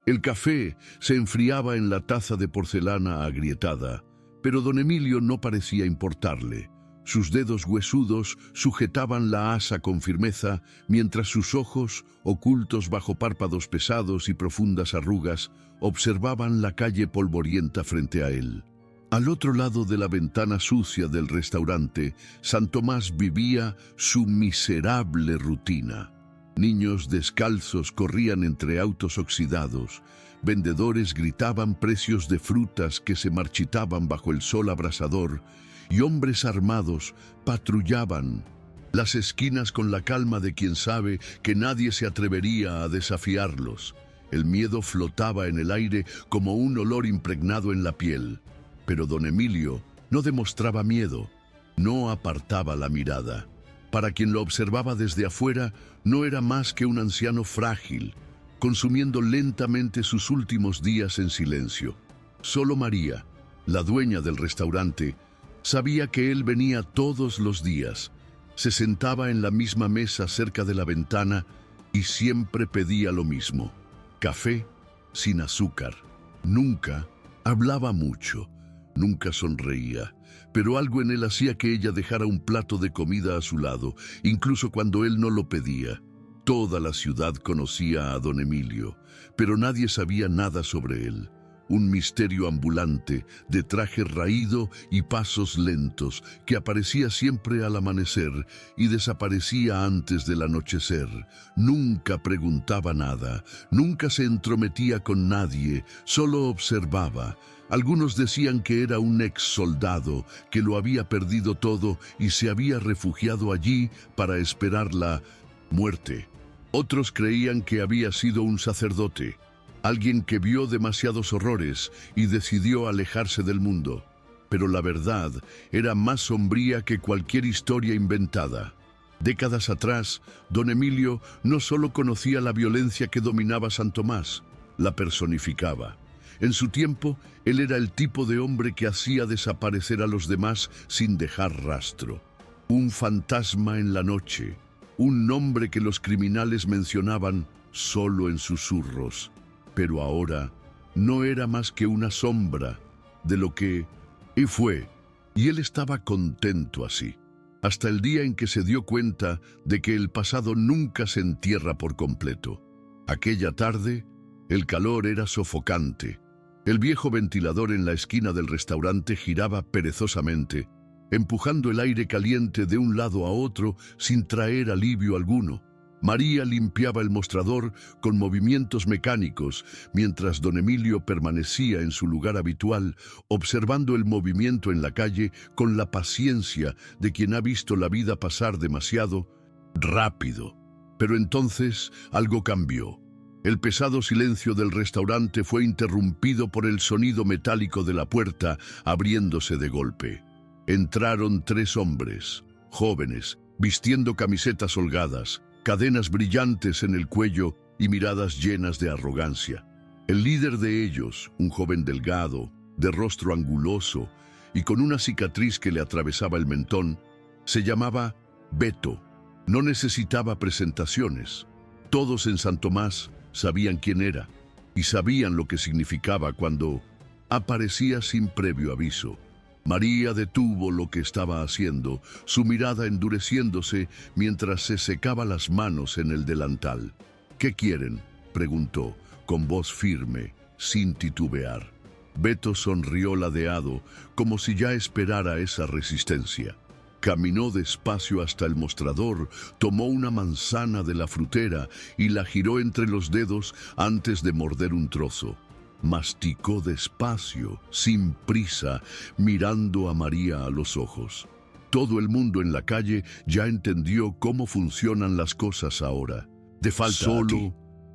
El café se enfriaba en la taza de porcelana agrietada, pero don Emilio no parecía importarle. Sus dedos huesudos sujetaban la asa con firmeza, mientras sus ojos, ocultos bajo párpados pesados y profundas arrugas, observaban la calle polvorienta frente a él. Al otro lado de la ventana sucia del restaurante, San Tomás vivía su miserable rutina. Niños descalzos corrían entre autos oxidados, vendedores gritaban precios de frutas que se marchitaban bajo el sol abrasador, y hombres armados patrullaban las esquinas con la calma de quien sabe que nadie se atrevería a desafiarlos. El miedo flotaba en el aire como un olor impregnado en la piel. Pero don Emilio no demostraba miedo, no apartaba la mirada. Para quien lo observaba desde afuera, no era más que un anciano frágil, consumiendo lentamente sus últimos días en silencio. Solo María, la dueña del restaurante, sabía que él venía todos los días. Se sentaba en la misma mesa cerca de la ventana y siempre pedía lo mismo: café sin azúcar. Nunca hablaba mucho, nunca sonreía, pero algo en él hacía que ella dejara un plato de comida a su lado, incluso cuando él no lo pedía. Toda la ciudad conocía a don Emilio, pero nadie sabía nada sobre él. Un misterio ambulante, de traje raído y pasos lentos, que aparecía siempre al amanecer y desaparecía antes del anochecer. Nunca preguntaba nada, nunca se entrometía con nadie, solo observaba. Algunos decían que era un ex soldado, que lo había perdido todo y se había refugiado allí para esperar la muerte. Otros creían que había sido un sacerdote, alguien que vio demasiados horrores y decidió alejarse del mundo. Pero la verdad era más sombría que cualquier historia inventada. Décadas atrás, don Emilio no solo conocía la violencia que dominaba San Tomás, la personificaba. En su tiempo, él era el tipo de hombre que hacía desaparecer a los demás sin dejar rastro. Un fantasma en la noche, un nombre que los criminales mencionaban solo en susurros. Pero ahora no era más que una sombra de lo que fue, y él estaba contento así, hasta el día en que se dio cuenta de que el pasado nunca se entierra por completo. Aquella tarde, el calor era sofocante. El viejo ventilador en la esquina del restaurante giraba perezosamente, empujando el aire caliente de un lado a otro sin traer alivio alguno. María limpiaba el mostrador con movimientos mecánicos, mientras don Emilio permanecía en su lugar habitual, observando el movimiento en la calle con la paciencia de quien ha visto la vida pasar demasiado rápido. Pero entonces algo cambió. El pesado silencio del restaurante fue interrumpido por el sonido metálico de la puerta abriéndose de golpe. Entraron 3 hombres, jóvenes, vistiendo camisetas holgadas, cadenas brillantes en el cuello y miradas llenas de arrogancia. El líder de ellos, un joven delgado, de rostro anguloso y con una cicatriz que le atravesaba el mentón, se llamaba Beto. No necesitaba presentaciones. Todos en San Tomás sabían quién era y sabían lo que significaba cuando aparecía sin previo aviso. María detuvo lo que estaba haciendo, su mirada endureciéndose mientras se secaba las manos en el delantal. «¿Qué quieren?», preguntó, con voz firme, sin titubear. Beto sonrió ladeado, como si ya esperara esa resistencia. Caminó despacio hasta el mostrador, tomó una manzana de la frutera y la giró entre los dedos antes de morder un trozo. Masticó despacio, sin prisa, mirando a María a los ojos. Todo el mundo en la calle ya entendió cómo funcionan las cosas ahora. «Te falta solo a ti».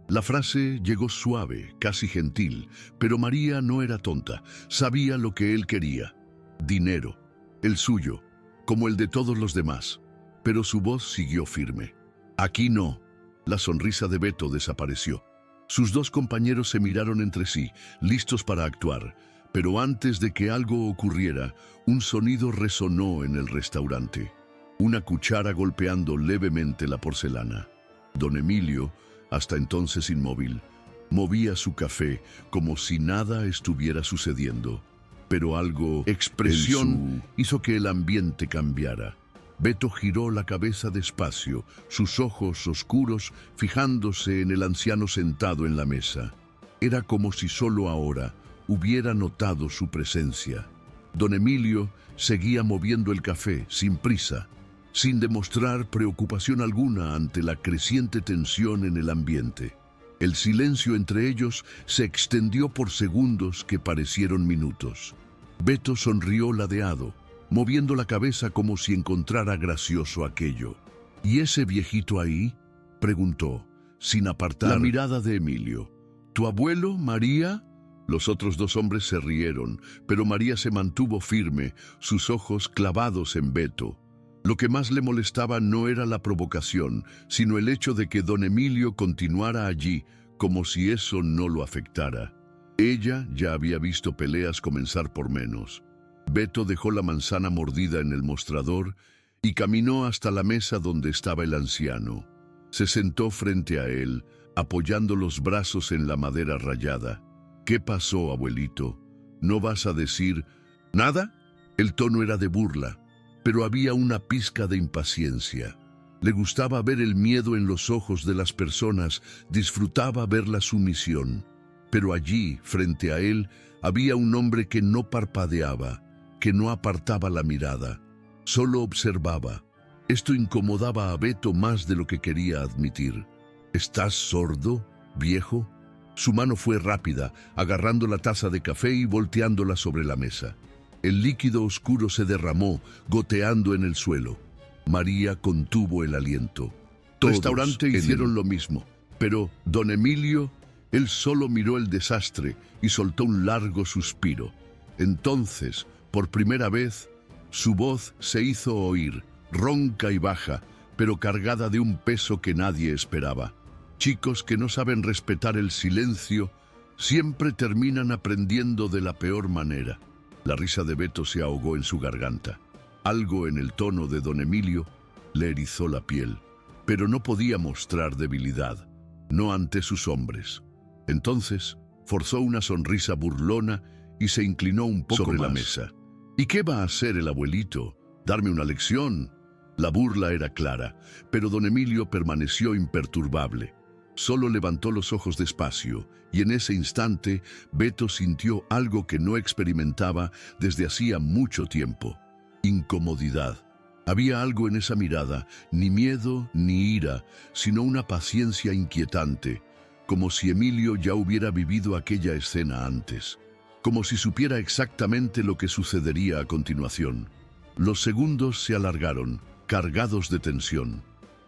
La frase llegó suave, casi gentil, pero María no era tonta. Sabía lo que él quería. Dinero, el suyo, como el de todos los demás. Pero su voz siguió firme. «Aquí no». La sonrisa de Beto desapareció. Sus 2 compañeros se miraron entre sí, listos para actuar, pero antes de que algo ocurriera, un sonido resonó en el restaurante. Una cuchara golpeando levemente la porcelana. Don Emilio, hasta entonces inmóvil, Movía su café como si nada estuviera sucediendo. Pero algo, expresión, hizo que el ambiente cambiara. Beto giró la cabeza despacio, sus ojos oscuros fijándose en el anciano sentado en la mesa. Era como si solo ahora hubiera notado su presencia. Don Emilio seguía moviendo el café sin prisa, sin demostrar preocupación alguna ante la creciente tensión en el ambiente. El silencio entre ellos se extendió por segundos que parecieron minutos. Beto sonrió ladeado, moviendo la cabeza como si encontrara gracioso aquello. ¿Y ese viejito ahí?, preguntó, sin apartar la mirada de Emilio. ¿Tu abuelo, María? Los otros dos hombres se rieron, pero María se mantuvo firme, sus ojos clavados en Beto. Lo que más le molestaba no era la provocación, sino el hecho de que don Emilio continuara allí, como si eso no lo afectara. Ella ya había visto peleas comenzar por menos. Beto dejó la manzana mordida en el mostrador y caminó hasta la mesa donde estaba el anciano. Se sentó frente a él, apoyando los brazos en la madera rayada. ¿Qué pasó, abuelito? ¿No vas a decir nada? El tono era de burla, pero había una pizca de impaciencia. Le gustaba ver el miedo en los ojos de las personas, disfrutaba ver la sumisión. Pero allí, frente a él, había un hombre que no parpadeaba, que no apartaba la mirada, solo observaba. Esto incomodaba a Beto más de lo que quería admitir. ¿Estás sordo, viejo? Su mano fue rápida, agarrando la taza de café y volteándola sobre la mesa. El líquido oscuro se derramó, goteando en el suelo. María contuvo el aliento. Todos en el restaurante hicieron lo mismo, pero don Emilio, él solo miró el desastre y soltó un largo suspiro. Entonces, por primera vez, su voz se hizo oír, ronca y baja, pero cargada de un peso que nadie esperaba. Chicos que no saben respetar el silencio siempre terminan aprendiendo de la peor manera. La risa de Beto se ahogó en su garganta. Algo en el tono de don Emilio le erizó la piel, pero no podía mostrar debilidad, no ante sus hombres. Entonces forzó una sonrisa burlona y se inclinó un poco sobre la mesa. ¿Y qué va a hacer el abuelito? ¿Darme una lección? La burla era clara, pero don Emilio permaneció imperturbable. Solo levantó los ojos despacio, y en ese instante Beto sintió algo que no experimentaba desde hacía mucho tiempo: incomodidad. Había algo en esa mirada, ni miedo ni ira, sino una paciencia inquietante, como si Emilio ya hubiera vivido aquella escena antes, como si supiera exactamente lo que sucedería a continuación. Los segundos se alargaron, cargados de tensión.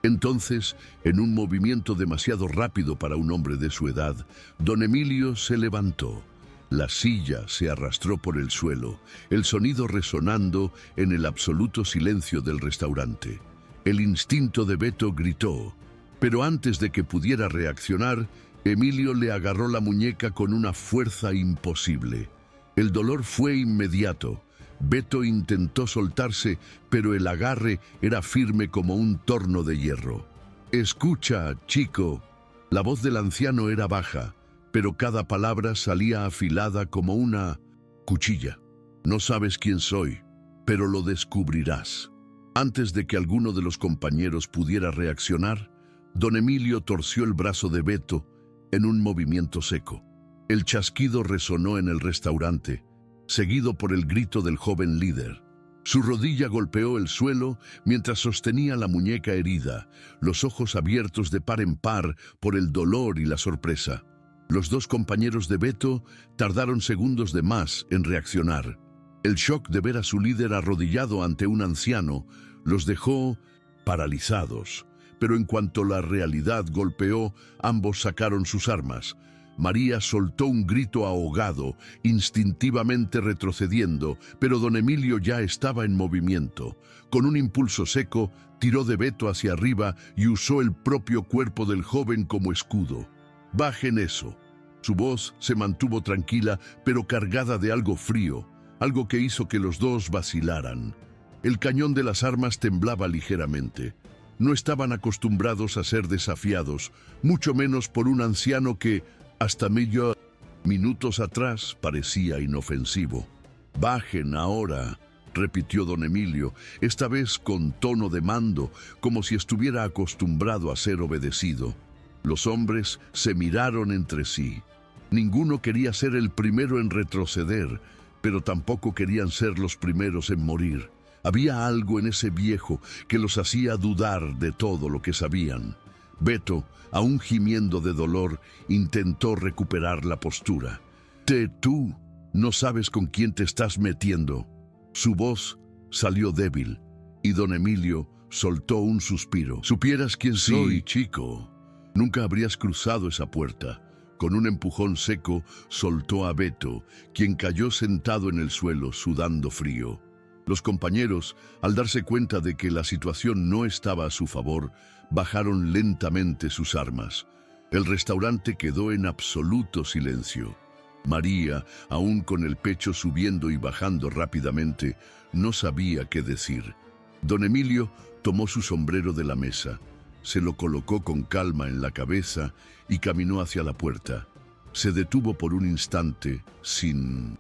Entonces, en un movimiento demasiado rápido para un hombre de su edad, don Emilio se levantó. La silla se arrastró por el suelo, el sonido resonando en el absoluto silencio del restaurante. El instinto de Beto gritó, pero antes de que pudiera reaccionar, Emilio le agarró la muñeca con una fuerza imposible. El dolor fue inmediato. Beto intentó soltarse, pero el agarre era firme como un torno de hierro. «Escucha, chico». La voz del anciano era baja, pero cada palabra salía afilada como una cuchilla. «No sabes quién soy, pero lo descubrirás». Antes de que alguno de los compañeros pudiera reaccionar, don Emilio torció el brazo de Beto en un movimiento seco. El chasquido resonó en el restaurante, seguido por el grito del joven líder. Su rodilla golpeó el suelo mientras sostenía la muñeca herida, los ojos abiertos de par en par por el dolor y la sorpresa. Los dos compañeros de Beto tardaron segundos de más en reaccionar. El shock de ver a su líder arrodillado ante un anciano los dejó paralizados, pero en cuanto la realidad golpeó, ambos sacaron sus armas. María soltó un grito ahogado, instintivamente retrocediendo, pero don Emilio ya estaba en movimiento. Con un impulso seco, tiró de Beto hacia arriba y usó el propio cuerpo del joven como escudo. «Bajen eso». Su voz se mantuvo tranquila, pero cargada de algo frío, algo que hizo que los dos vacilaran. El cañón de las armas temblaba ligeramente. No estaban acostumbrados a ser desafiados, mucho menos por un anciano que, Hasta medio minutos atrás parecía inofensivo. «Bajen ahora», repitió don Emilio, esta vez con tono de mando, como si estuviera acostumbrado a ser obedecido. Los hombres se miraron entre sí. Ninguno quería ser el primero en retroceder, pero tampoco querían ser los primeros en morir. Había algo en ese viejo que los hacía dudar de todo lo que sabían. Beto, aún gimiendo de dolor, intentó recuperar la postura. «Tú no sabes con quién te estás metiendo». Su voz salió débil y don Emilio soltó un suspiro. «Supieras quién soy, chico, nunca habrías cruzado esa puerta». Con un empujón seco soltó a Beto, quien cayó sentado en el suelo sudando frío. Los compañeros, al darse cuenta de que la situación no estaba a su favor, bajaron lentamente sus armas. El restaurante quedó en absoluto silencio. María, aún con el pecho subiendo y bajando rápidamente, no sabía qué decir. Don Emilio tomó su sombrero de la mesa, se lo colocó con calma en la cabeza y caminó hacia la puerta. Se detuvo por un instante, sin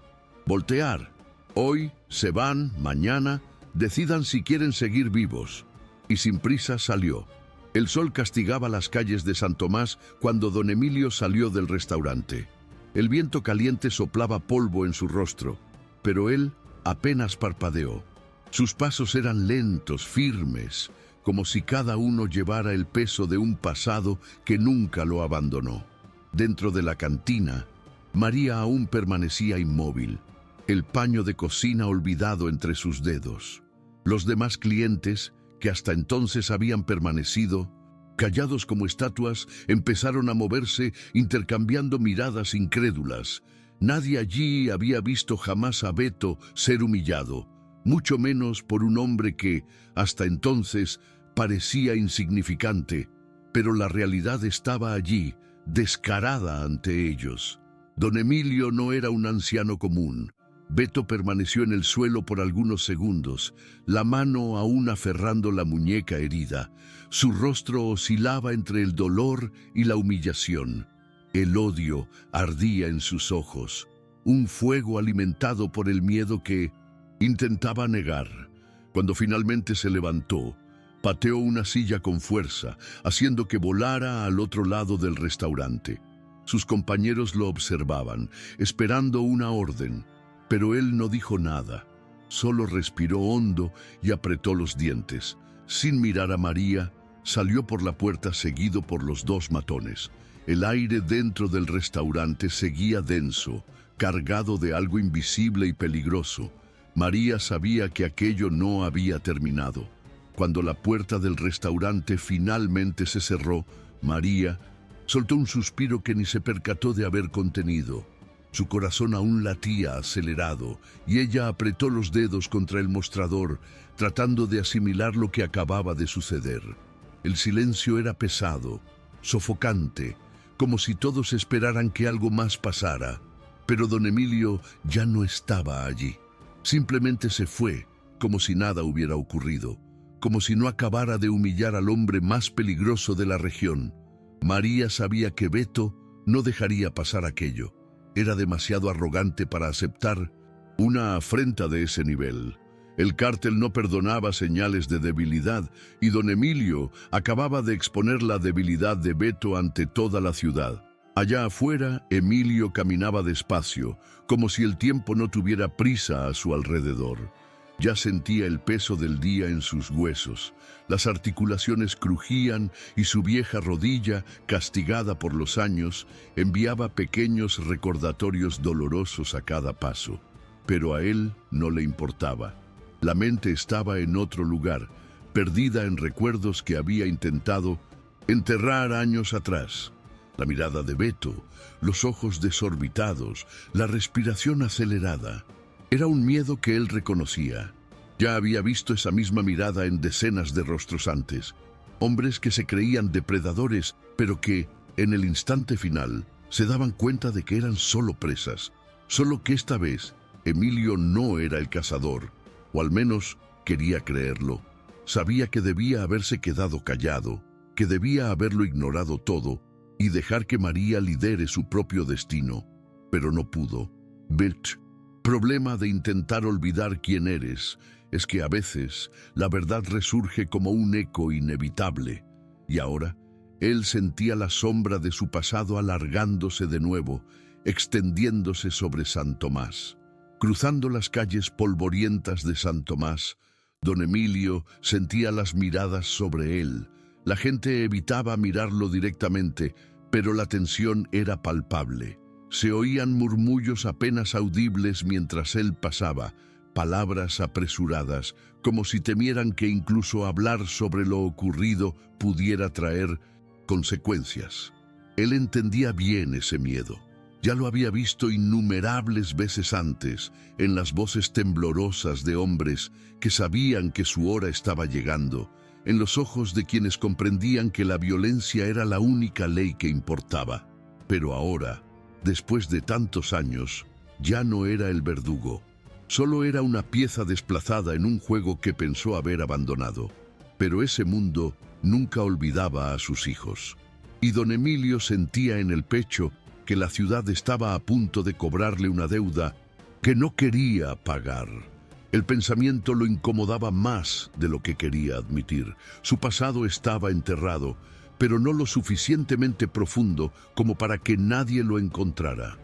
voltear. «Hoy se van, mañana, decidan si quieren seguir vivos». Y sin prisa salió. El sol castigaba las calles de San Tomás cuando don Emilio salió del restaurante. El viento caliente soplaba polvo en su rostro, pero él apenas parpadeó. Sus pasos eran lentos, firmes, como si cada uno llevara el peso de un pasado que nunca lo abandonó. Dentro de la cantina, María aún permanecía inmóvil, el paño de cocina olvidado entre sus dedos. Los demás clientes, que hasta entonces habían permanecido callados como estatuas, empezaron a moverse, intercambiando miradas incrédulas. Nadie allí había visto jamás a Beto ser humillado, mucho menos por un hombre que, hasta entonces, parecía insignificante, pero la realidad estaba allí, descarada ante ellos. Don Emilio no era un anciano común. Beto permaneció en el suelo por algunos segundos, la mano aún aferrando la muñeca herida. Su rostro oscilaba entre el dolor y la humillación. El odio ardía en sus ojos, un fuego alimentado por el miedo que intentaba negar. Cuando finalmente se levantó, pateó una silla con fuerza, haciendo que volara al otro lado del restaurante. Sus compañeros lo observaban, esperando una orden, pero él no dijo nada. Solo respiró hondo y apretó los dientes. Sin mirar a María, salió por la puerta seguido por los dos matones. El aire dentro del restaurante seguía denso, cargado de algo invisible y peligroso. María sabía que aquello no había terminado. Cuando la puerta del restaurante finalmente se cerró, María soltó un suspiro que ni se percató de haber contenido. Su corazón aún latía acelerado y ella apretó los dedos contra el mostrador, tratando de asimilar lo que acababa de suceder. El silencio era pesado, sofocante, como si todos esperaran que algo más pasara. Pero don Emilio ya no estaba allí. Simplemente se fue, como si nada hubiera ocurrido, como si no acabara de humillar al hombre más peligroso de la región. María sabía que Beto no dejaría pasar aquello. Era demasiado arrogante para aceptar una afrenta de ese nivel. El cártel no perdonaba señales de debilidad y don Emilio acababa de exponer la debilidad de Beto ante toda la ciudad. Allá afuera, Emilio caminaba despacio, como si el tiempo no tuviera prisa a su alrededor. Ya sentía el peso del día en sus huesos. Las articulaciones crujían y su vieja rodilla, castigada por los años, enviaba pequeños recordatorios dolorosos a cada paso. Pero a él no le importaba. La mente estaba en otro lugar, perdida en recuerdos que había intentado enterrar años atrás. La mirada de Beto, los ojos desorbitados, la respiración acelerada. Era un miedo que él reconocía. Ya había visto esa misma mirada en decenas de rostros antes. Hombres que se creían depredadores, pero que, en el instante final, se daban cuenta de que eran solo presas. Solo que esta vez, Emilio no era el cazador, o al menos quería creerlo. Sabía que debía haberse quedado callado, que debía haberlo ignorado todo, y dejar que María lidere su propio destino, pero no pudo. Bet, problema de intentar olvidar quién eres es que a veces la verdad resurge como un eco inevitable, y ahora él sentía la sombra de su pasado alargándose de nuevo, extendiéndose sobre San Tomás. Cruzando las calles polvorientas de San Tomás, don Emilio sentía las miradas sobre él. La gente evitaba mirarlo directamente, pero la tensión era palpable. Se oían murmullos apenas audibles mientras él pasaba, palabras apresuradas, como si temieran que incluso hablar sobre lo ocurrido pudiera traer consecuencias. Él entendía bien ese miedo. Ya lo había visto innumerables veces antes, en las voces temblorosas de hombres que sabían que su hora estaba llegando, en los ojos de quienes comprendían que la violencia era la única ley que importaba. Pero ahora, después de tantos años, ya no era el verdugo. Solo era una pieza desplazada en un juego que pensó haber abandonado. Pero ese mundo nunca olvidaba a sus hijos. Y don Emilio sentía en el pecho que la ciudad estaba a punto de cobrarle una deuda que no quería pagar. El pensamiento lo incomodaba más de lo que quería admitir. Su pasado estaba enterrado, pero no lo suficientemente profundo como para que nadie lo encontrara.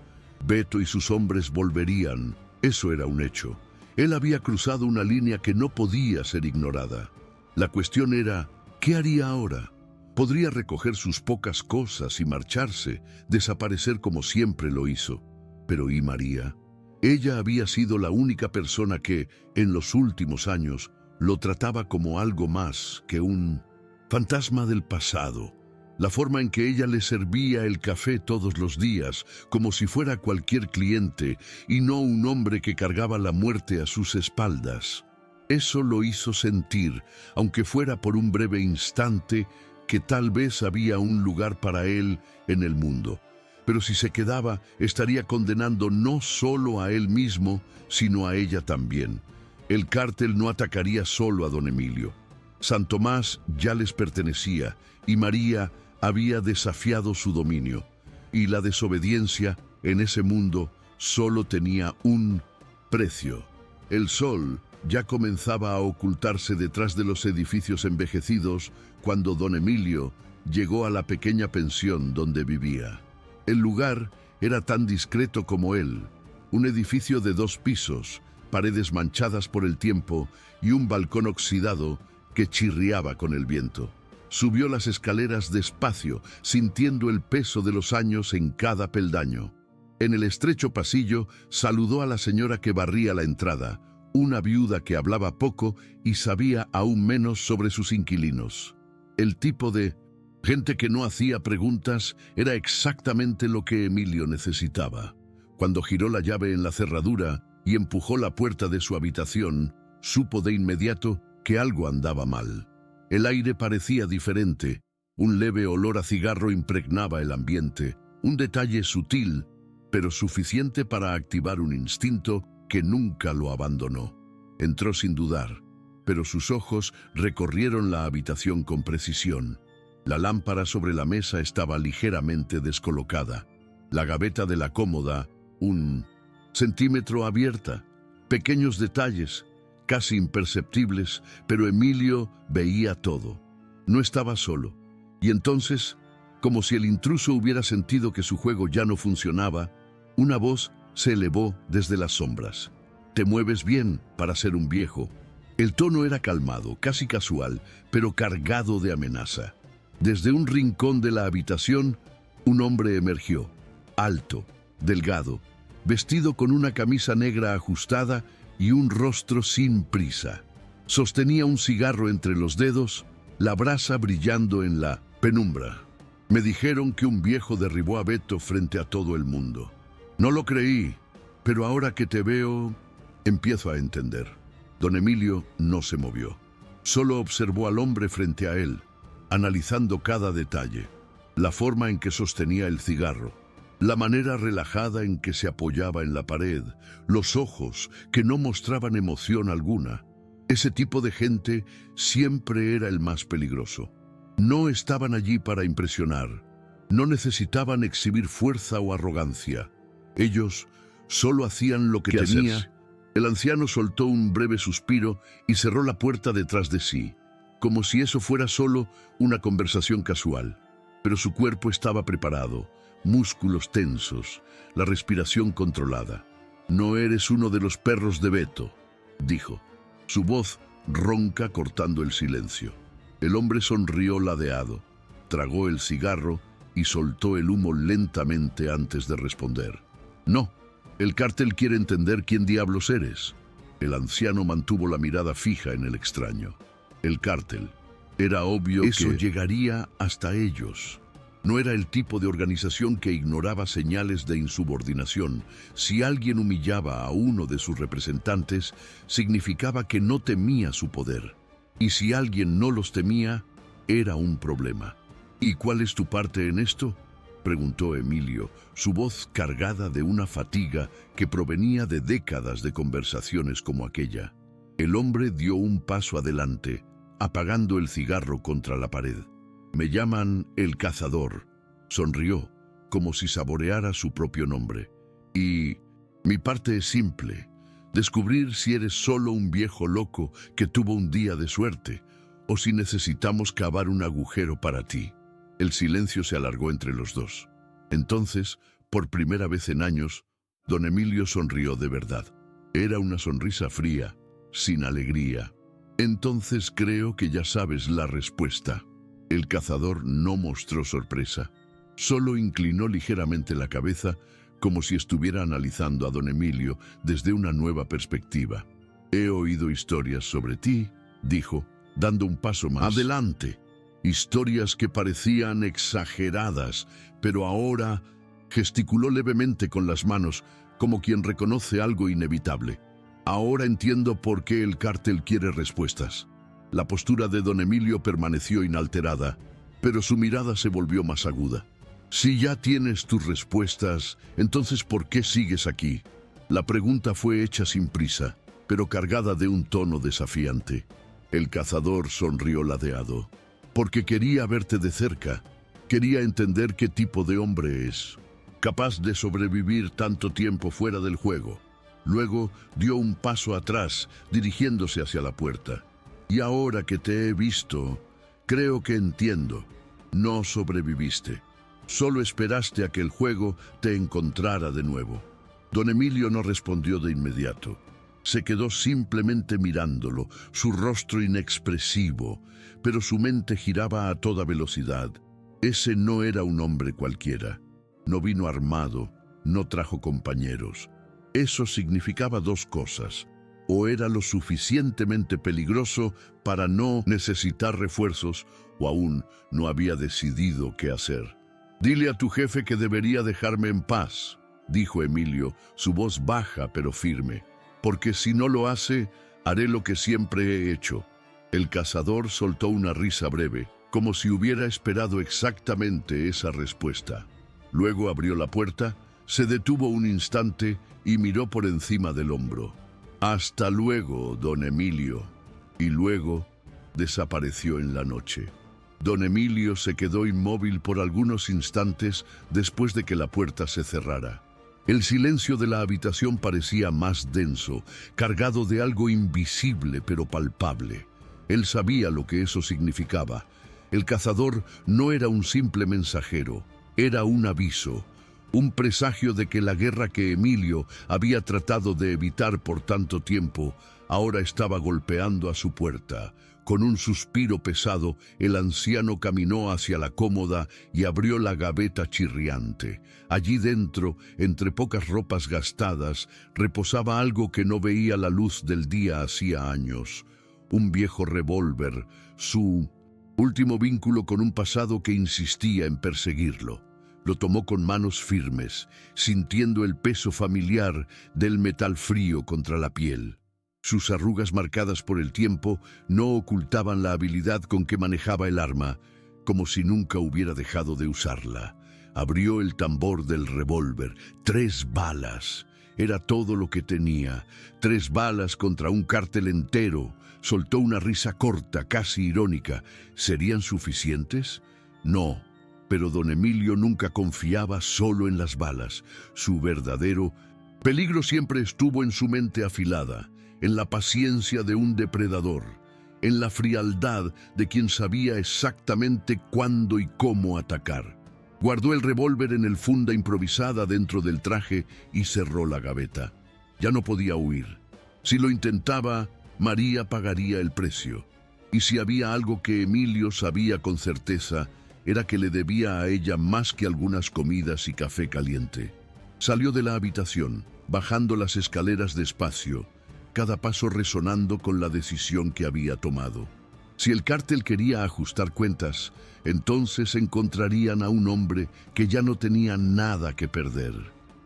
Beto y sus hombres volverían, eso era un hecho. Él había cruzado una línea que no podía ser ignorada. La cuestión era, ¿qué haría ahora? Podría recoger sus pocas cosas y marcharse, desaparecer como siempre lo hizo. Pero ¿y María? Ella había sido la única persona que, en los últimos años, lo trataba como algo más que un fantasma del pasado. La forma en que ella le servía el café todos los días, como si fuera cualquier cliente, y no un hombre que cargaba la muerte a sus espaldas. Eso lo hizo sentir, aunque fuera por un breve instante, que tal vez había un lugar para él en el mundo. Pero si se quedaba, estaría condenando no solo a él mismo, sino a ella también. El cártel no atacaría solo a don Emilio. San Tomás ya les pertenecía, y María había desafiado su dominio. Y la desobediencia en ese mundo solo tenía un precio. El sol ya comenzaba a ocultarse detrás de los edificios envejecidos cuando don Emilio llegó a la pequeña pensión donde vivía. El lugar era tan discreto como él, un edificio de 2 pisos, paredes manchadas por el tiempo y un balcón oxidado que chirriaba con el viento. Subió las escaleras despacio, sintiendo el peso de los años en cada peldaño. En el estrecho pasillo saludó a la señora que barría la entrada, una viuda que hablaba poco y sabía aún menos sobre sus inquilinos. El tipo de gente que no hacía preguntas era exactamente lo que Emilio necesitaba. Cuando giró la llave en la cerradura y empujó la puerta de su habitación, supo de inmediato que algo andaba mal. El aire parecía diferente, un leve olor a cigarro impregnaba el ambiente, un detalle sutil, pero suficiente para activar un instinto que nunca lo abandonó. Entró sin dudar, pero sus ojos recorrieron la habitación con precisión. La lámpara sobre la mesa estaba ligeramente descolocada. La gaveta de la cómoda, 1 centímetro abierta. Pequeños detalles, casi imperceptibles, pero Emilio veía todo. No estaba solo. Y entonces, como si el intruso hubiera sentido que su juego ya no funcionaba, una voz se elevó desde las sombras. «Te mueves bien para ser un viejo». El tono era calmado, casi casual, pero cargado de amenaza. Desde un rincón de la habitación, un hombre emergió, alto, delgado, vestido con una camisa negra ajustada y un rostro sin prisa. Sostenía un cigarro entre los dedos, la brasa brillando en la penumbra. Me dijeron que un viejo derribó a Beto frente a todo el mundo. No lo creí, pero ahora que te veo, empiezo a entender. Don Emilio no se movió. Solo observó al hombre frente a él, analizando cada detalle, la forma en que sostenía el cigarro, la manera relajada en que se apoyaba en la pared, los ojos que no mostraban emoción alguna. Ese tipo de gente siempre era el más peligroso. No estaban allí para impresionar, No necesitaban exhibir fuerza o arrogancia. Ellos solo hacían lo que tenía. El anciano soltó un breve suspiro y cerró la puerta detrás de sí, como si eso fuera solo una conversación casual. Pero su cuerpo estaba preparado, músculos tensos, la respiración controlada. «No eres uno de los perros de Beto», dijo, su voz ronca cortando el silencio. El hombre sonrió ladeado, tragó el cigarro y soltó el humo lentamente antes de responder. «No, el cártel quiere entender quién diablos eres». El anciano mantuvo la mirada fija en el extraño. El cártel. Era obvio que eso llegaría hasta ellos. No era el tipo de organización que ignoraba señales de insubordinación. Si alguien humillaba a uno de sus representantes, significaba que no temía su poder. Y si alguien no los temía, era un problema. «¿Y cuál es tu parte en esto?», preguntó Emilio, su voz cargada de una fatiga que provenía de décadas de conversaciones como aquella. El hombre dio un paso adelante, apagando el cigarro contra la pared. «Me llaman el cazador», sonrió, como si saboreara su propio nombre. «Y mi parte es simple, descubrir si eres solo un viejo loco que tuvo un día de suerte, o si necesitamos cavar un agujero para ti». El silencio se alargó entre los dos. Entonces, por primera vez en años, don Emilio sonrió de verdad. Era una sonrisa fría, sin alegría. «Entonces creo que ya sabes la respuesta». El cazador no mostró sorpresa. Solo inclinó ligeramente la cabeza, como si estuviera analizando a don Emilio desde una nueva perspectiva. «He oído historias sobre ti», dijo, dando un paso más. «Adelante». Historias que parecían exageradas, pero ahora gesticuló levemente con las manos, como quien reconoce algo inevitable. «Ahora entiendo por qué el cártel quiere respuestas». La postura de don Emilio permaneció inalterada, pero su mirada se volvió más aguda. «Si ya tienes tus respuestas, entonces ¿por qué sigues aquí?». La pregunta fue hecha sin prisa, pero cargada de un tono desafiante. El cazador sonrió ladeado. «Porque quería verte de cerca, quería entender qué tipo de hombre es, capaz de sobrevivir tanto tiempo fuera del juego». Luego dio un paso atrás, dirigiéndose hacia la puerta. «Y ahora que te he visto, creo que entiendo. No sobreviviste. Solo esperaste a que el juego te encontrara de nuevo». Don Emilio no respondió de inmediato. Se quedó simplemente mirándolo, su rostro inexpresivo, pero su mente giraba a toda velocidad. Ese no era un hombre cualquiera. No vino armado, no trajo compañeros. Eso significaba dos cosas. O era lo suficientemente peligroso para no necesitar refuerzos, o aún no había decidido qué hacer. «Dile a tu jefe que debería dejarme en paz», dijo Emilio, su voz baja pero firme. «Porque si no lo hace, haré lo que siempre he hecho». El cazador soltó una risa breve, como si hubiera esperado exactamente esa respuesta. Luego abrió la puerta, se detuvo un instante y miró por encima del hombro. «Hasta luego, don Emilio». Y luego desapareció en la noche. Don Emilio se quedó inmóvil por algunos instantes después de que la puerta se cerrara. El silencio de la habitación parecía más denso, cargado de algo invisible pero palpable. Él sabía lo que eso significaba. El cazador no era un simple mensajero, era un aviso, un presagio de que la guerra que Emilio había tratado de evitar por tanto tiempo ahora estaba golpeando a su puerta. Con un suspiro pesado, el anciano caminó hacia la cómoda y abrió la gaveta chirriante. Allí dentro, entre pocas ropas gastadas, reposaba algo que no veía la luz del día hacía años. Un viejo revólver, su último vínculo con un pasado que insistía en perseguirlo. Lo tomó con manos firmes, sintiendo el peso familiar del metal frío contra la piel. Sus arrugas marcadas por el tiempo no ocultaban la habilidad con que manejaba el arma, como si nunca hubiera dejado de usarla. Abrió el tambor del revólver. 3 balas. Era todo lo que tenía. 3 balas contra un cártel entero. Soltó una risa corta, casi irónica. ¿Serían suficientes? No. Pero don Emilio nunca confiaba solo en las balas. Su verdadero peligro siempre estuvo en su mente afilada, en la paciencia de un depredador, en la frialdad de quien sabía exactamente cuándo y cómo atacar. Guardó el revólver en el funda improvisada dentro del traje y cerró la gaveta. Ya no podía huir. Si lo intentaba, María pagaría el precio. Y si había algo que Emilio sabía con certeza, era que le debía a ella más que algunas comidas y café caliente. Salió de la habitación, bajando las escaleras despacio, cada paso resonando con la decisión que había tomado. Si el cártel quería ajustar cuentas, entonces encontrarían a un hombre que ya no tenía nada que perder.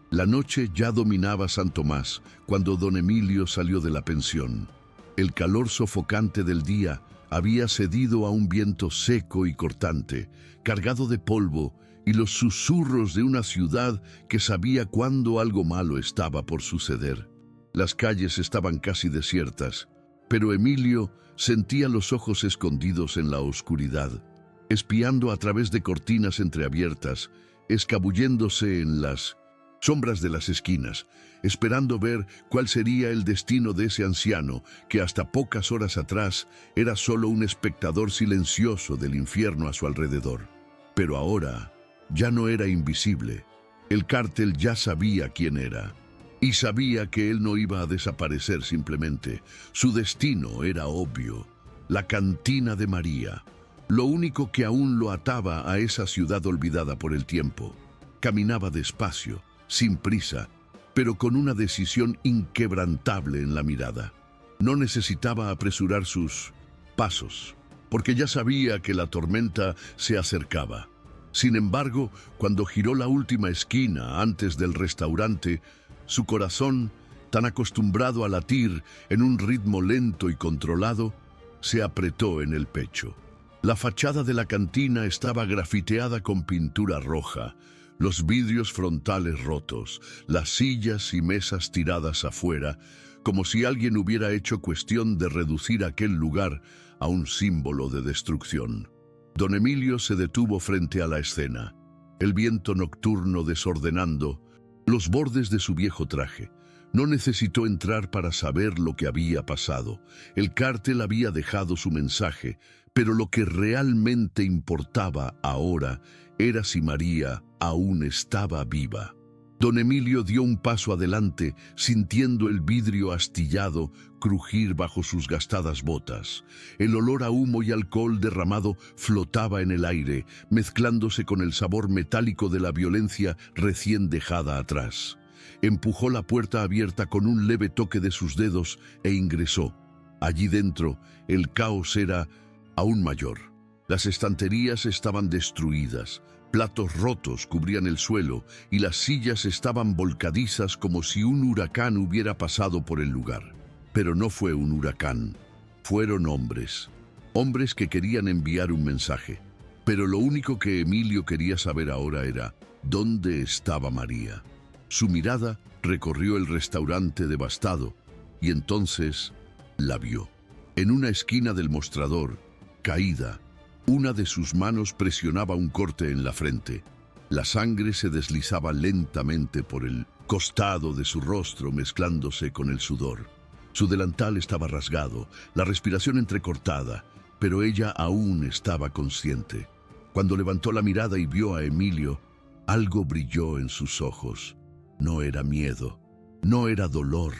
La noche ya dominaba San Tomás cuando don Emilio salió de la pensión. El calor sofocante del día había cedido a un viento seco y cortante, cargado de polvo y los susurros de una ciudad que sabía cuándo algo malo estaba por suceder. Las calles estaban casi desiertas, pero Emilio sentía los ojos escondidos en la oscuridad, espiando a través de cortinas entreabiertas, escabulléndose en las sombras de las esquinas, esperando ver cuál sería el destino de ese anciano que hasta pocas horas atrás era solo un espectador silencioso del infierno a su alrededor. Pero ahora ya no era invisible. El cártel ya sabía quién era. Y sabía que él no iba a desaparecer simplemente. Su destino era obvio. La cantina de María. Lo único que aún lo ataba a esa ciudad olvidada por el tiempo. Caminaba despacio, sin prisa, pero con una decisión inquebrantable en la mirada. No necesitaba apresurar sus pasos, porque ya sabía que la tormenta se acercaba. Sin embargo, cuando giró la última esquina antes del restaurante, su corazón, tan acostumbrado a latir en un ritmo lento y controlado, se apretó en el pecho. La fachada de la cantina estaba grafiteada con pintura roja, los vidrios frontales rotos, las sillas y mesas tiradas afuera, como si alguien hubiera hecho cuestión de reducir aquel lugar a un símbolo de destrucción. Don Emilio se detuvo frente a la escena, el viento nocturno desordenando los bordes de su viejo traje. No necesitó entrar para saber lo que había pasado. El cártel había dejado su mensaje, pero lo que realmente importaba ahora era si María aún estaba viva. Don Emilio dio un paso adelante, sintiendo el vidrio astillado crujir bajo sus gastadas botas. El olor a humo y alcohol derramado flotaba en el aire, mezclándose con el sabor metálico de la violencia recién dejada atrás. Empujó la puerta abierta con un leve toque de sus dedos e ingresó. Allí dentro, el caos era aún mayor. Las estanterías estaban destruidas, platos rotos cubrían el suelo y las sillas estaban volcadizas como si un huracán hubiera pasado por el lugar. Pero no fue un huracán, fueron hombres. Hombres que querían enviar un mensaje. Pero lo único que Emilio quería saber ahora era ¿dónde estaba María? Su mirada recorrió el restaurante devastado y entonces la vio. En una esquina del mostrador, caída, una de sus manos presionaba un corte en la frente. La sangre se deslizaba lentamente por el costado de su rostro mezclándose con el sudor. Su delantal estaba rasgado, la respiración entrecortada, pero ella aún estaba consciente. Cuando levantó la mirada y vio a Emilio, algo brilló en sus ojos. No era miedo, no era dolor,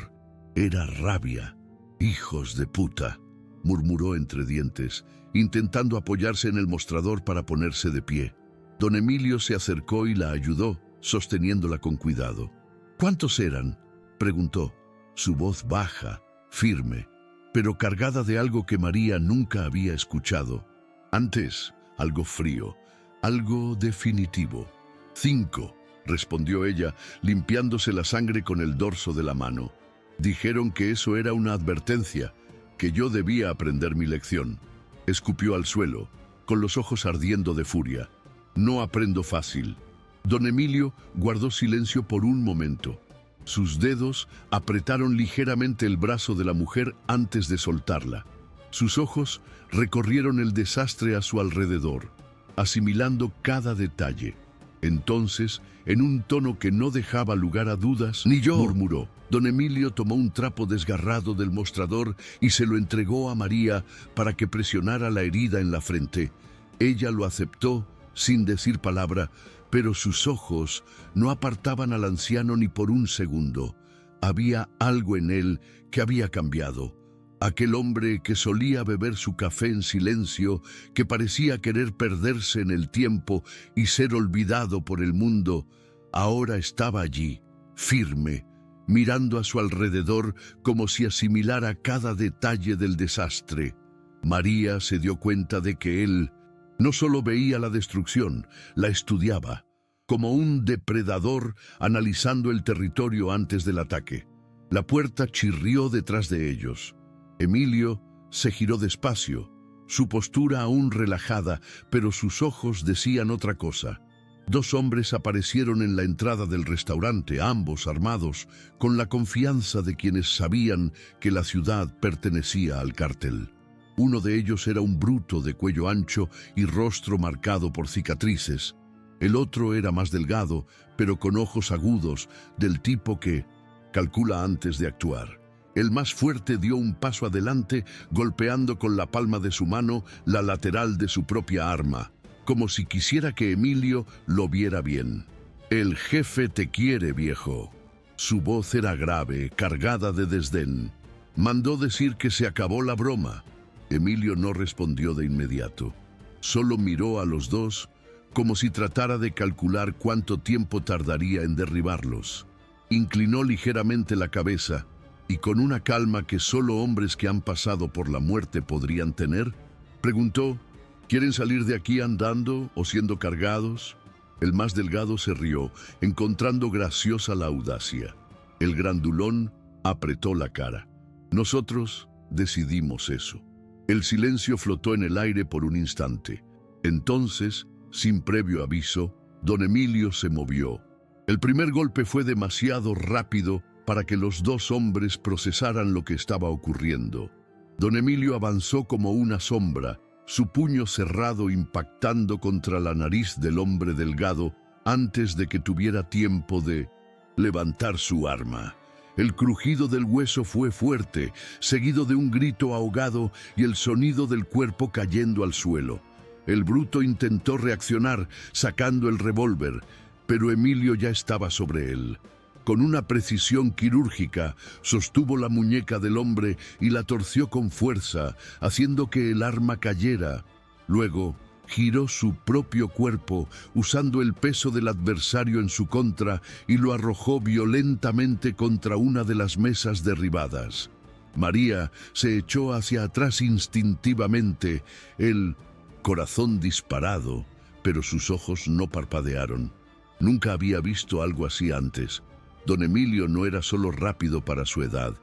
era rabia. «Hijos de puta», murmuró entre dientes, intentando apoyarse en el mostrador para ponerse de pie. Don Emilio se acercó y la ayudó, sosteniéndola con cuidado. «¿Cuántos eran?», preguntó, su voz baja, firme, pero cargada de algo que María nunca había escuchado. Antes, algo frío, algo definitivo. «5», respondió ella, limpiándose la sangre con el dorso de la mano. «Dijeron que eso era una advertencia, que yo debía aprender mi lección». Escupió al suelo, con los ojos ardiendo de furia. «No aprendo fácil». Don Emilio guardó silencio por un momento. Sus dedos apretaron ligeramente el brazo de la mujer antes de soltarla. Sus ojos recorrieron el desastre a su alrededor. asimilando cada detalle. Entonces, en un tono que no dejaba lugar a dudas, «Ni yo», murmuró. Don Emilio tomó un trapo desgarrado del mostrador y se lo entregó a María para que presionara la herida en la frente. Ella lo aceptó sin decir palabra, pero sus ojos no apartaban al anciano ni por un segundo. Había algo en él que había cambiado. Aquel hombre que solía beber su café en silencio, que parecía querer perderse en el tiempo y ser olvidado por el mundo, ahora estaba allí, firme, mirando a su alrededor como si asimilara cada detalle del desastre. María se dio cuenta de que él no solo veía la destrucción, la estudiaba, como un depredador analizando el territorio antes del ataque. La puerta chirrió detrás de ellos. Emilio se giró despacio, su postura aún relajada, pero sus ojos decían otra cosa. Dos hombres aparecieron en la entrada del restaurante, ambos armados, con la confianza de quienes sabían que la ciudad pertenecía al cártel. Uno de ellos era un bruto de cuello ancho y rostro marcado por cicatrices. El otro era más delgado, pero con ojos agudos, del tipo que calcula antes de actuar. El más fuerte dio un paso adelante, golpeando con la palma de su mano la lateral de su propia arma, como si quisiera que Emilio lo viera bien. «El jefe te quiere, viejo». Su voz era grave, cargada de desdén. Mandó decir que se acabó la broma. Emilio no respondió de inmediato. Solo miró a los dos, como si tratara de calcular cuánto tiempo tardaría en derribarlos. Inclinó ligeramente la cabeza y con una calma que solo hombres que han pasado por la muerte podrían tener, preguntó: «¿Quieren salir de aquí andando o siendo cargados?». El más delgado se rió, encontrando graciosa la audacia. El grandulón apretó la cara. «Nosotros decidimos eso». El silencio flotó en el aire por un instante. Entonces, sin previo aviso, don Emilio se movió. El primer golpe fue demasiado rápido para que los dos hombres procesaran lo que estaba ocurriendo. Don Emilio avanzó como una sombra, su puño cerrado impactando contra la nariz del hombre delgado antes de que tuviera tiempo de levantar su arma. El crujido del hueso fue fuerte, seguido de un grito ahogado y el sonido del cuerpo cayendo al suelo. El bruto intentó reaccionar, sacando el revólver, pero Emilio ya estaba sobre él. Con una precisión quirúrgica, sostuvo la muñeca del hombre y la torció con fuerza, haciendo que el arma cayera. Luego, giró su propio cuerpo, usando el peso del adversario en su contra, y lo arrojó violentamente contra una de las mesas derribadas. María se echó hacia atrás instintivamente, el corazón disparado, pero sus ojos no parpadearon. Nunca había visto algo así antes. Don Emilio no era solo rápido para su edad,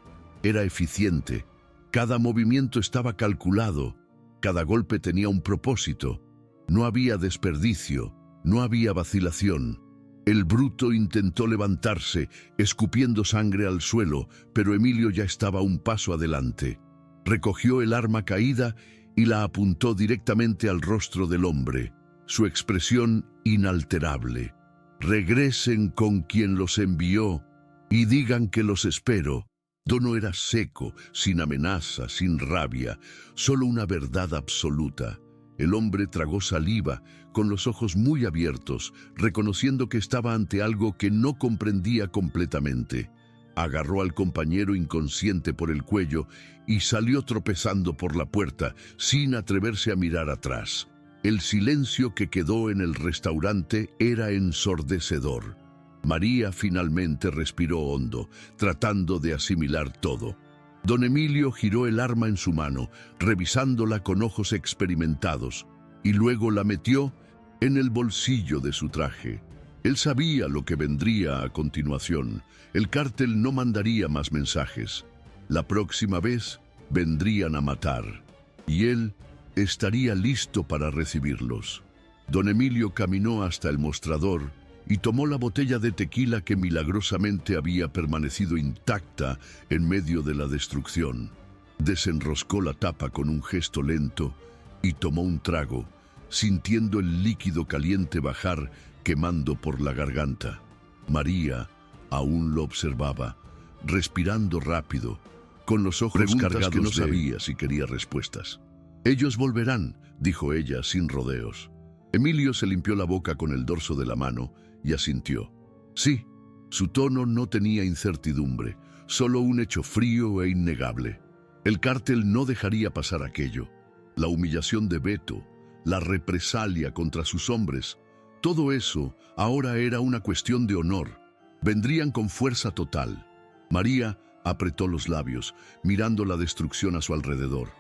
era eficiente. Cada movimiento estaba calculado, cada golpe tenía un propósito. No había desperdicio, no había vacilación. El bruto intentó levantarse, escupiendo sangre al suelo, pero Emilio ya estaba un paso adelante. Recogió el arma caída y la apuntó directamente al rostro del hombre, su expresión inalterable. «Regresen con quien los envió y digan que los espero». Tono era seco, sin amenaza, sin rabia, solo una verdad absoluta. El hombre tragó saliva, con los ojos muy abiertos, reconociendo que estaba ante algo que no comprendía completamente. Agarró al compañero inconsciente por el cuello y salió tropezando por la puerta, sin atreverse a mirar atrás. El silencio que quedó en el restaurante era ensordecedor. María finalmente respiró hondo, tratando de asimilar todo. Don Emilio giró el arma en su mano, revisándola con ojos experimentados, y luego la metió en el bolsillo de su traje. Él sabía lo que vendría a continuación. El cártel no mandaría más mensajes. La próxima vez vendrían a matar, y él estaría listo para recibirlos. Don Emilio caminó hasta el mostrador y tomó la botella de tequila que milagrosamente había permanecido intacta en medio de la destrucción. Desenroscó la tapa con un gesto lento y tomó un trago, sintiendo el líquido caliente bajar, quemando por la garganta. María aún lo observaba, respirando rápido, con los ojos cargados que no sabía si quería respuestas. «Ellos volverán», dijo ella sin rodeos. Emilio se limpió la boca con el dorso de la mano y asintió. Sí, su tono no tenía incertidumbre, solo un hecho frío e innegable. El cártel no dejaría pasar aquello. La humillación de Beto, la represalia contra sus hombres, todo eso ahora era una cuestión de honor. Vendrían con fuerza total. María apretó los labios, mirando la destrucción a su alrededor.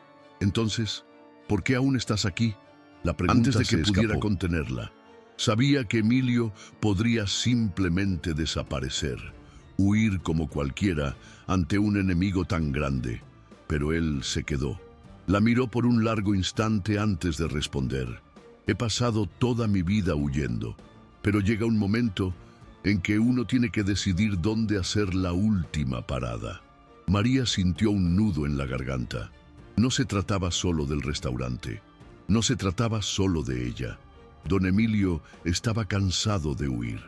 Entonces, ¿por qué aún estás aquí? La pregunta antes de que pudiera contenerla. Sabía que Emilio podría simplemente desaparecer, huir como cualquiera ante un enemigo tan grande, pero él se quedó. La miró por un largo instante antes de responder. He pasado toda mi vida huyendo, pero llega un momento en que uno tiene que decidir dónde hacer la última parada. María sintió un nudo en la garganta. No se trataba solo del restaurante, no se trataba solo de ella. Don Emilio estaba cansado de huir.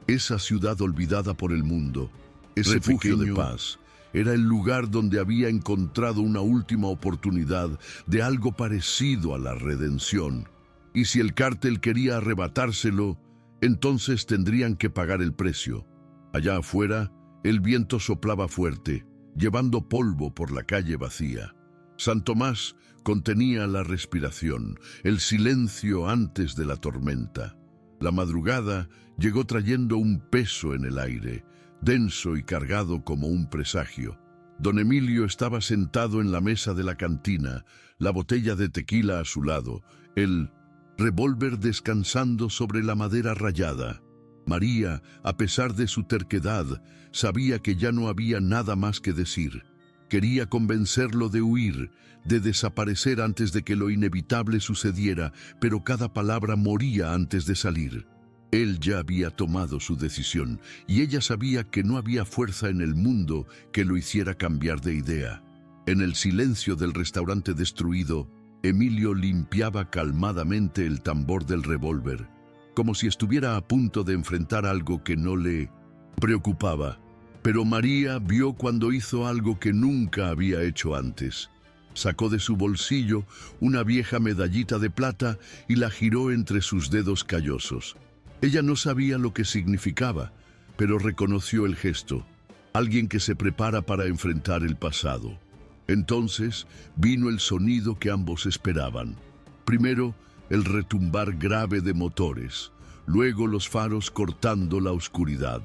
Esa ciudad olvidada por el mundo, ese refugio de paz, era el lugar donde había encontrado una última oportunidad de algo parecido a la redención. Y si el cártel quería arrebatárselo, entonces tendrían que pagar el precio. Allá afuera, el viento soplaba fuerte, llevando polvo por la calle vacía. San Tomás contenía la respiración, el silencio antes de la tormenta. La madrugada llegó trayendo un peso en el aire, denso y cargado como un presagio. Don Emilio estaba sentado en la mesa de la cantina, la botella de tequila a su lado, el revólver descansando sobre la madera rayada. María, a pesar de su terquedad, sabía que ya no había nada más que decir. Quería convencerlo de huir, de desaparecer antes de que lo inevitable sucediera, pero cada palabra moría antes de salir. Él ya había tomado su decisión, y ella sabía que no había fuerza en el mundo que lo hiciera cambiar de idea. En el silencio del restaurante destruido, Emilio limpiaba calmadamente el tambor del revólver, como si estuviera a punto de enfrentar algo que no le preocupaba. Pero María vio cuando hizo algo que nunca había hecho antes. Sacó de su bolsillo una vieja medallita de plata y la giró entre sus dedos callosos. Ella no sabía lo que significaba, pero reconoció el gesto. Alguien que se prepara para enfrentar el pasado. Entonces vino el sonido que ambos esperaban. Primero, el retumbar grave de motores, luego los faros cortando la oscuridad.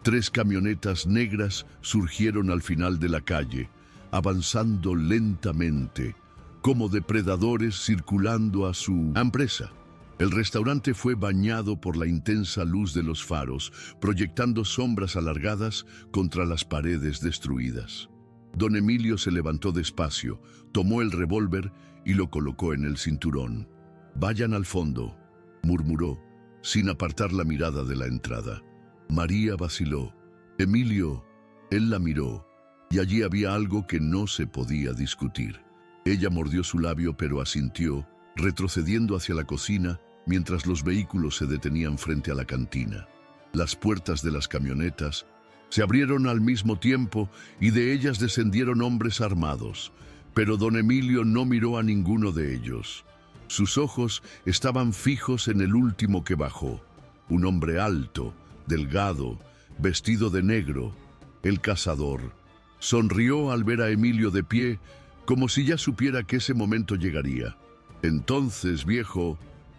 3 camionetas negras surgieron al final de la calle, avanzando lentamente, como depredadores circulando a su presa. El restaurante fue bañado por la intensa luz de los faros, proyectando sombras alargadas contra las paredes destruidas. Don Emilio se levantó despacio, tomó el revólver y lo colocó en el cinturón. «Vayan al fondo», murmuró, sin apartar la mirada de la entrada. María vaciló. Emilio, él la miró, y allí había algo que no se podía discutir. Ella mordió su labio pero asintió, retrocediendo hacia la cocina mientras los vehículos se detenían frente a la cantina. Las puertas de las camionetas se abrieron al mismo tiempo y de ellas descendieron hombres armados, pero don Emilio no miró a ninguno de ellos. Sus ojos estaban fijos en el último que bajó, un hombre alto, delgado, vestido de negro, el cazador. Sonrió al ver a Emilio de pie, como si ya supiera que ese momento llegaría. «Entonces, viejo»,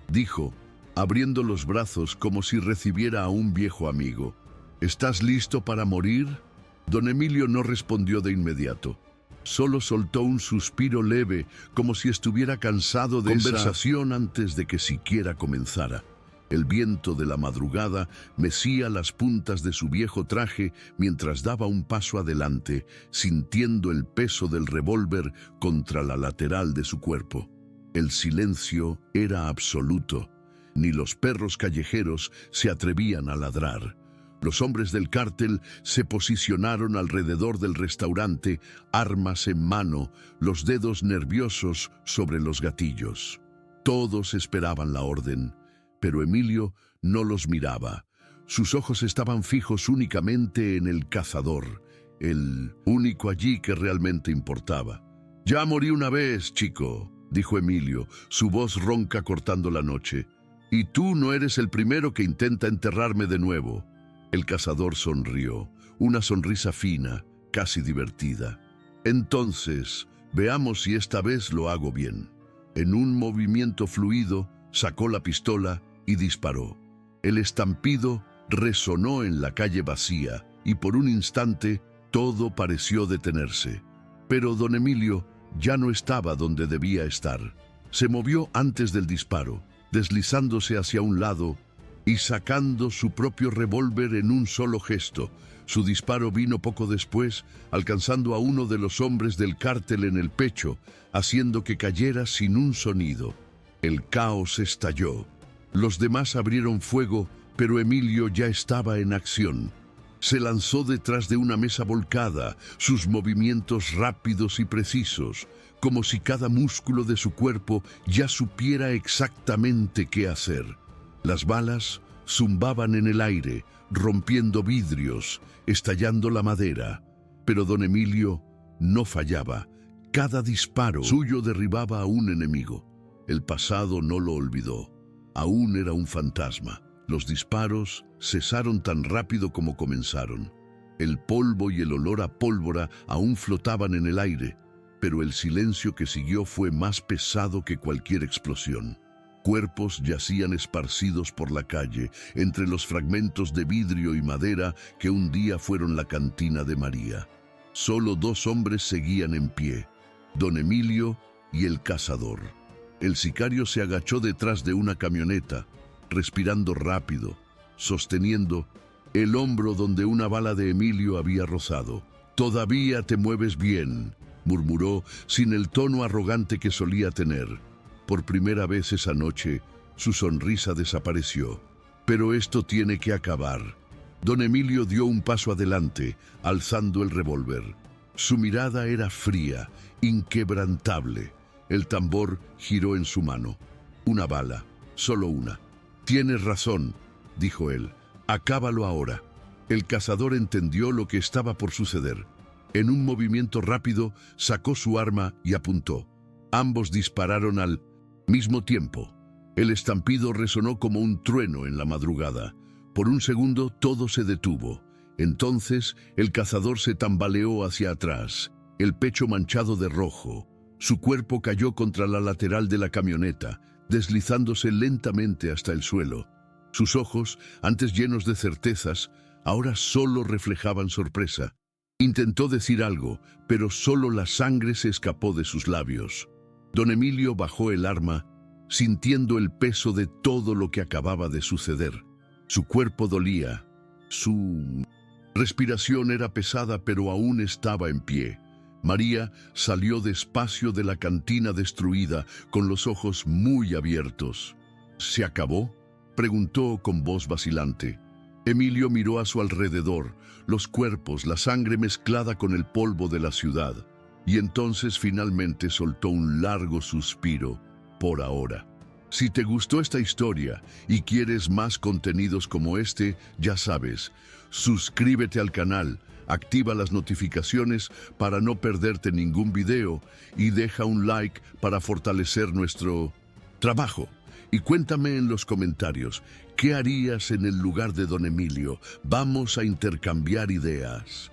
dijo, abriendo los brazos como si recibiera a un viejo amigo, «¿estás listo para morir?» Don Emilio no respondió de inmediato. Solo soltó un suspiro leve, como si estuviera cansado de conversación antes de que siquiera comenzara. El viento de la madrugada mecía las puntas de su viejo traje mientras daba un paso adelante, sintiendo el peso del revólver contra la lateral de su cuerpo. El silencio era absoluto. Ni los perros callejeros se atrevían a ladrar. Los hombres del cártel se posicionaron alrededor del restaurante, armas en mano, los dedos nerviosos sobre los gatillos. Todos esperaban la orden, pero Emilio no los miraba. Sus ojos estaban fijos únicamente en el cazador, el único allí que realmente importaba. «Ya morí una vez, chico», dijo Emilio, su voz ronca cortando la noche. «Y tú no eres el primero que intenta enterrarme de nuevo». El cazador sonrió, una sonrisa fina, casi divertida. «Entonces, veamos si esta vez lo hago bien». En un movimiento fluido, sacó la pistola y disparó. El estampido resonó en la calle vacía y por un instante todo pareció detenerse. Pero don Emilio ya no estaba donde debía estar. Se movió antes del disparo, deslizándose hacia un lado y sacando su propio revólver en un solo gesto. Su disparo vino poco después, alcanzando a uno de los hombres del cártel en el pecho, haciendo que cayera sin un sonido. El caos estalló. Los demás abrieron fuego, pero Emilio ya estaba en acción. Se lanzó detrás de una mesa volcada, sus movimientos rápidos y precisos, como si cada músculo de su cuerpo ya supiera exactamente qué hacer. Las balas zumbaban en el aire, rompiendo vidrios, estallando la madera. Pero don Emilio no fallaba. Cada disparo suyo derribaba a un enemigo. El pasado no lo olvidó. Aún era un fantasma. Los disparos cesaron tan rápido como comenzaron. El polvo y el olor a pólvora aún flotaban en el aire, pero el silencio que siguió fue más pesado que cualquier explosión. Cuerpos yacían esparcidos por la calle, entre los fragmentos de vidrio y madera que un día fueron la cantina de María. Solo dos hombres seguían en pie, don Emilio y el cazador. El sicario se agachó detrás de una camioneta, respirando rápido, sosteniendo el hombro donde una bala de Emilio había rozado. «Todavía te mueves bien», murmuró sin el tono arrogante que solía tener. Por primera vez esa noche, su sonrisa desapareció. «Pero esto tiene que acabar». Don Emilio dio un paso adelante, alzando el revólver. Su mirada era fría, inquebrantable. El tambor giró en su mano. Una bala, solo una. «Tienes razón», dijo él. «Acábalo ahora». El cazador entendió lo que estaba por suceder. En un movimiento rápido, sacó su arma y apuntó. Ambos dispararon al mismo tiempo. El estampido resonó como un trueno en la madrugada. Por un segundo todo se detuvo. Entonces el cazador se tambaleó hacia atrás, el pecho manchado de rojo. Su cuerpo cayó contra la lateral de la camioneta, deslizándose lentamente hasta el suelo. Sus ojos, antes llenos de certezas, ahora solo reflejaban sorpresa. Intentó decir algo, pero solo la sangre se escapó de sus labios. Don Emilio bajó el arma, sintiendo el peso de todo lo que acababa de suceder. Su cuerpo dolía. Su respiración era pesada, pero aún estaba en pie. María salió despacio de la cantina destruida, con los ojos muy abiertos. «¿Se acabó?», preguntó con voz vacilante. Emilio miró a su alrededor, los cuerpos, la sangre mezclada con el polvo de la ciudad. Y entonces finalmente soltó un largo suspiro, por ahora. Si te gustó esta historia y quieres más contenidos como este, ya sabes, suscríbete al canal, activa las notificaciones para no perderte ningún video y deja un like para fortalecer nuestro trabajo. Y cuéntame en los comentarios, ¿qué harías en el lugar de don Emilio? Vamos a intercambiar ideas.